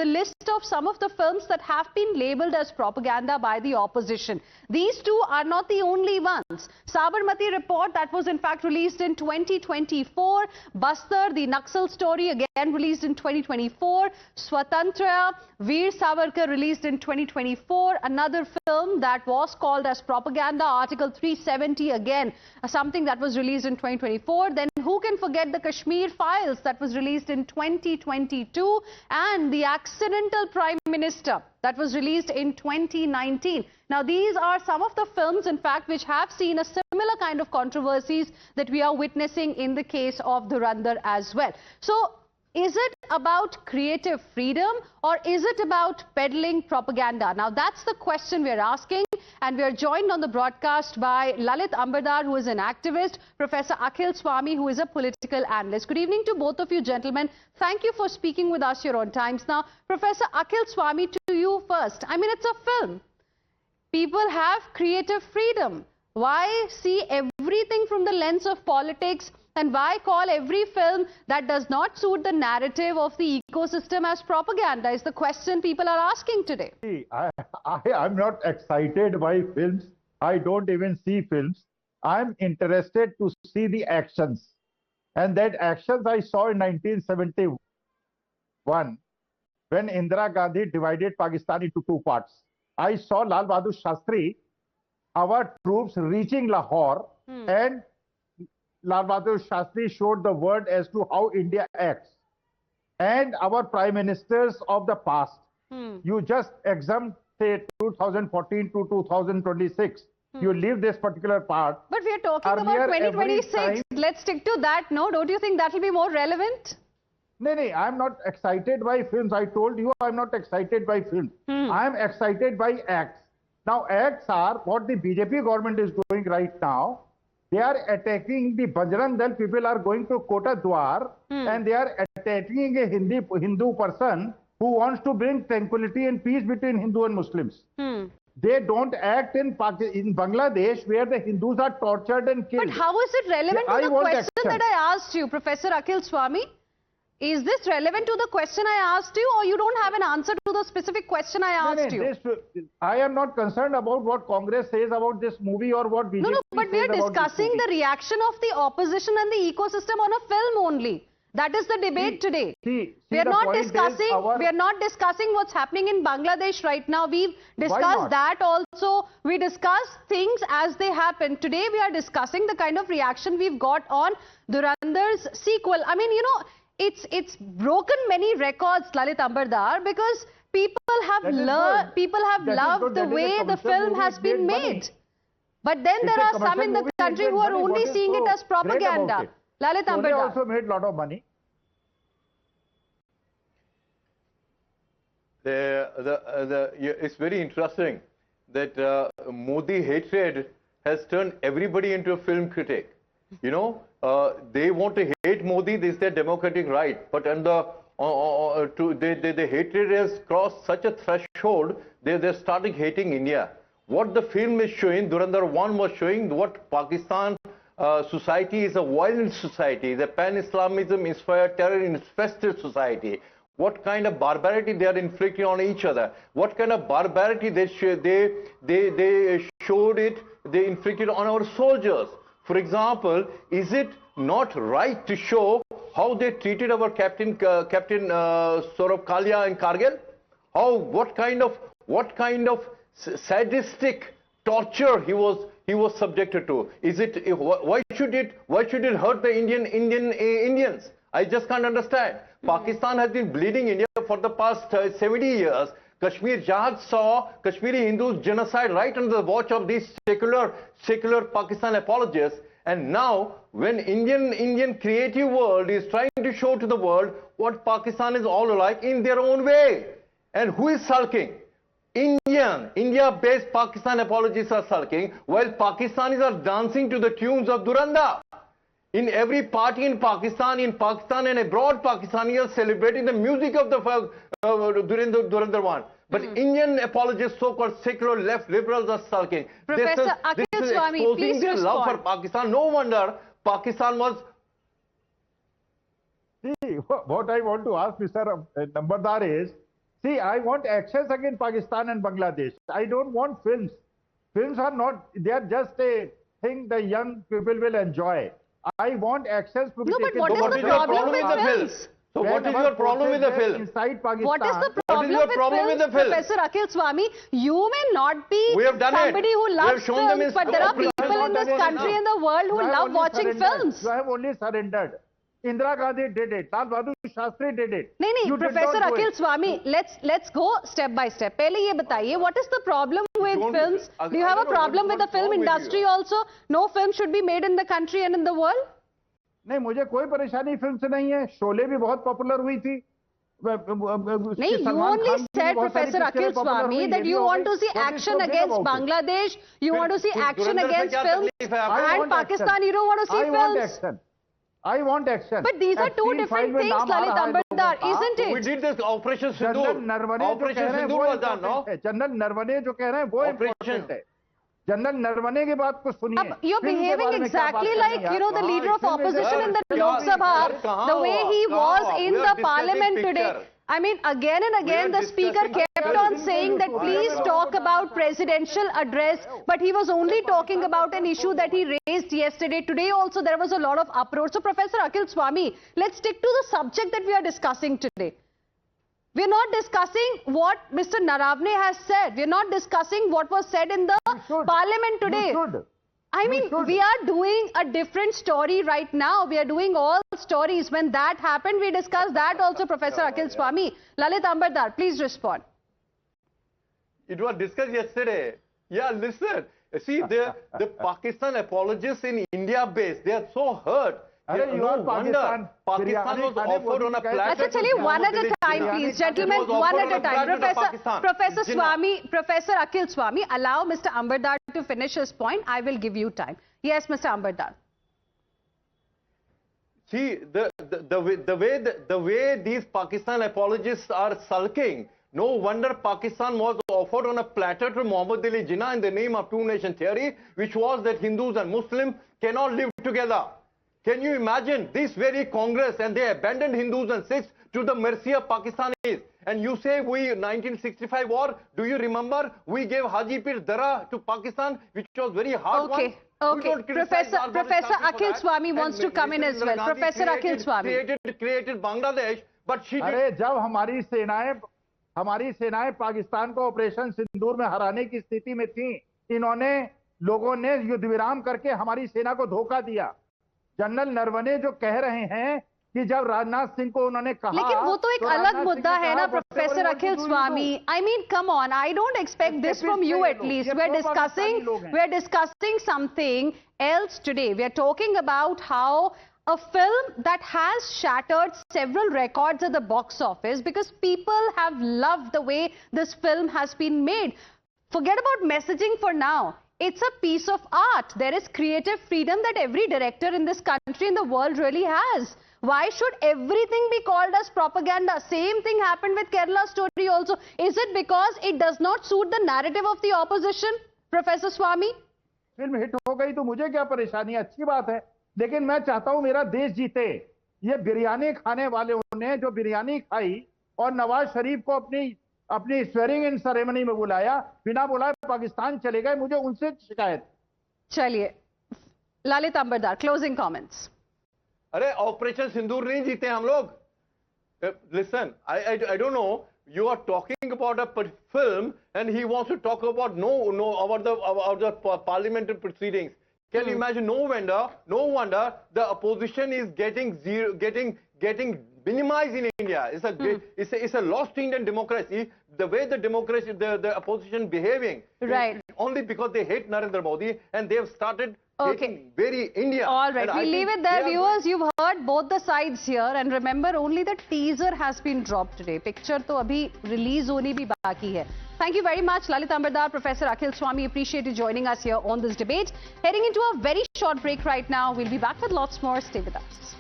the list of some of the films that have been labelled as propaganda by the opposition. These two are not the only ones. Sabarmati Report, that was in fact released in 2024. Bastar, the Naxal story, again released in 2024. Swatantra, Veer Savarkar, released in 2024. Another film that was called as propaganda, Article 370, again something that was released in 2024. Then who can forget the Kashmir Files, that was released in 2022, and the Accidental Prime Minister, that was released in 2019. Now, these are some of the films, in fact, which have seen a similar kind of controversies that we are witnessing in the case of Dhurandhar as well. So, is it about creative freedom or is it about peddling propaganda? Now, that's the question we're asking, and we are joined on the broadcast by Lalit Ambardar, who is an activist, Professor Akhil Swami, who is a political analyst. Good evening to both of you, gentlemen. Thank you for speaking with us here on Times Now. Professor Akhil Swami, to you first. I mean, it's a film. People have creative freedom. Why see everything from the lens of politics? And why call every film that does not suit the narrative of the ecosystem as propaganda is the question people are asking today. See, I'm not excited by films. I don't even see films. I'm interested to see the actions. And that actions I saw in 1971 when Indira Gandhi divided Pakistan into two parts. I saw Lal Bahadur Shastri, our troops reaching Lahore, and Lal Bahadur Shastri showed the world as to how India acts. And our prime ministers of the past, you just examine, say, 2014 to 2026. You leave this particular part. But we are talking about 2026. Let's stick to that, no? Don't you think that will be more relevant? No, I'm not excited by films. I told you I'm not excited by films. I'm excited by acts. Now, acts are what the BJP government is doing right now. They are attacking the Bajrang Dal. People are going to Kota Dwar and they are attacking a Hindu person who wants to bring tranquility and peace between Hindu and Muslims. They don't act in Bangladesh, where the Hindus are tortured and killed. But how is it relevant to the question that I asked you, Professor Akhil Swami? Is this relevant to the question I asked you, or you don't have an answer to the specific question I asked you? I am not concerned about what Congress says about this movie or what BJP says. No, but we are discussing the reaction of the opposition and the ecosystem on a film only. That is the debate today. We are not discussing what's happening in Bangladesh right now. We've discussed that also. We discussed things as they happen. Today we are discussing the kind of reaction we've got on Dhurandhar's sequel. I mean, you know, it's broken many records, Lalit Ambardar, because people have loved the way the film has been made. But then there are some in the country who are only seeing it as propaganda. Lalit Ambardar. They also made a lot of money. It's very interesting that Modi hatred has turned everybody into a film critic. You know, they want to hate Modi, this is their democratic right. But the hatred has crossed such a threshold, they're starting hating India. What the film is showing, Dhurandhar 1 was showing what Pakistan society is a violent society, the pan-Islamism inspired terror infested society. What kind of barbarity they are inflicting on each other? What kind of barbarity they inflicted on our soldiers? For example, is it not right to show how they treated our Captain Saurabh Kalia in Kargil? What kind of sadistic torture he was subjected to? Why should it hurt the Indians? I just can't understand. Pakistan has been bleeding India for the past 70 years. Kashmir Jihad saw Kashmiri Hindus genocide right under the watch of these secular Pakistan apologists. And now, when Indian creative world is trying to show to the world what Pakistan is all alike in their own way. And who is sulking? India-based Pakistan apologists are sulking, while Pakistanis are dancing to the tunes of Dhurandhar. In every party in Pakistan and abroad, Pakistanis are celebrating the music of the Dhurandhar 1. But Indian apologists, so-called secular left liberals, are sulking. Professor Akhil Swami, exposing their love for Pakistan. No wonder Pakistan was... See, what I want to ask Mr. Ambardar is, See, I want actions against Pakistan and Bangladesh. I don't want films. Films are not, they are just a thing the young people will enjoy. I want actions to be No, but taken. what So is the problem with the films? film? So what is your problem with the film? Inside Pakistan. What is the problem your with problem films, with the film? Professor Akhil Swami? You may not be We have done somebody it. who We loves have shown them films, in but there are scope. people in this country and the world who You have love only watching surrendered. films. You have only surrendered. Indira Gandhi did it. Lal Bahadur Shastri did it. नहीं You did Professor not do Akhil it. Swami, let's go step by step. पहले ये बताइए, what is the problem with Don't- films? Do you I have a don't know problem with the what's film wrong with industry you. also? No film should be made in the country and in the world? नहीं, मुझे कोई परेशानी film से नहीं है. शोले भी बहुत popular हुई थी. नहीं, you only said, Professor Akhil Swami, that you want to see action against Bangladesh, you want to see action against films, and Pakistan you don't want to see I want films. action. I want action. But these are two different things, Lalit Ambedkar, isn't We it? did this Operation general Sindoor. Naravane जो कह Operation रहे हैं Sindoor वो was done, no? Important है. General Naravane जो कह रहे हैं वो इम्पोर्टेंट है. जनरल नरवणे की बात को सुनिए. Ab, you're फिल्म के behaving बारे में क्या बात exactly कर like, रहे हैं you know, the आप? leader of फिल्म में opposition in the Sir, Lok Sabha, kahan the way he ho? was Kahan ho? in We the are discussing parliament today. picture. I mean, again and again, We are the speaker discussing kept picture. on saying that please talk about presidential address, but he was only talking about an issue that he raised yesterday. Today also there was a lot of uproar. So Professor Akhil Swami, let's stick to the subject that we are discussing today. We're not discussing what Mr. Naravne has said. We're not discussing what was said in the parliament today. You should. I mean, we are doing a different story right now. We are doing all stories. When that happened, we discussed that also, Professor Akhil Swami. Lalit Ambedkar, please respond. It was discussed yesterday. Yeah, listen. See, the Pakistan apologists in India base, they are so hurt. अरे No wonder Pakistan was offered on a platter. अच्छा चलिए, one at a time, please, gentlemen. One at a time. Professor Swami, Professor Akhil Swami, allow Mr. Ambedkar to finish his point. I will give you time. Yes, Mr. Ambedkar. See, the way these Pakistan apologists are sulking, no wonder Pakistan was offered on a platter to Muhammad Ali Jinnah in the name of two-nation theory, which was that Hindus and Muslims cannot live together. Can you imagine this very Congress, and they abandoned Hindus and Sikhs to the mercy of Pakistanis? And you say we 1965 war, do you remember we gave Haji Pir Dara to Pakistan, which was very hard one? Okay. Professor Akhil Swami wants to come in as well. Professor Akhil Swami. Created Bangladesh, but she अरे जब हमारी सेनाएं पाकिस्तान को operation सिंदूर में हराने की स्थिति में थी, इन्होंने लोगों ने युद्ध विराम करके हमारी सेना को धोखा दिया. जनरल नरवणे जो कह रहे हैं कि जब राजनाथ सिंह को उन्होंने कहा, लेकिन वो तो एक अलग मुद्दा है ना, professor Akhil Swami. I mean, come on, I don't expect this from you at least. We're discussing something else today. We are talking about how a film that has shattered several records at the box office because people have loved the way this film has been made. Forget about messaging for now. It's a piece of art. There is creative freedom that every director in this country, in the world really has. Why should everything be called as propaganda? Same thing happened with Kerala story also. Is it because it does not suit the narrative of the opposition, Professor Swami? Film hit हो गई तो मुझे क्या परेशानी, अच्छी बात है. लेकिन मैं चाहता हूं मेरा देश जीते. ये बिरयानी खाने वालों ने जो बिरयानी खाई और नवाज शरीफ को अपनी स्वेरिंग इन सेरेमनी में बुलाया, बिना बुलाए पाकिस्तान चले गए, मुझे उनसे शिकायत. चलिए, ललित अंबरदार, क्लोजिंग कमेंट्स. अरे ऑपरेशन सिंदूर नहीं जीते हम लोग. Listen, I don't know. You are talking about a film, and he wants to talk about about the parliamentary proceedings. Can you imagine? No wonder the opposition is getting minimized in India. It's a lost Indian democracy. The way the opposition behaving, right? Only because they hate Narendra Modi and they have started hating very India. All right, we leave it there, viewers. You've heard both the sides here, and remember, only the teaser has been dropped today. Picture to abhi release honi bhi baki hai. Thank you very much, Lalit Ambedkar, Professor Akhil Swami. Appreciate you joining us here on this debate. Heading into a very short break right now. We'll be back with lots more. Stay with us.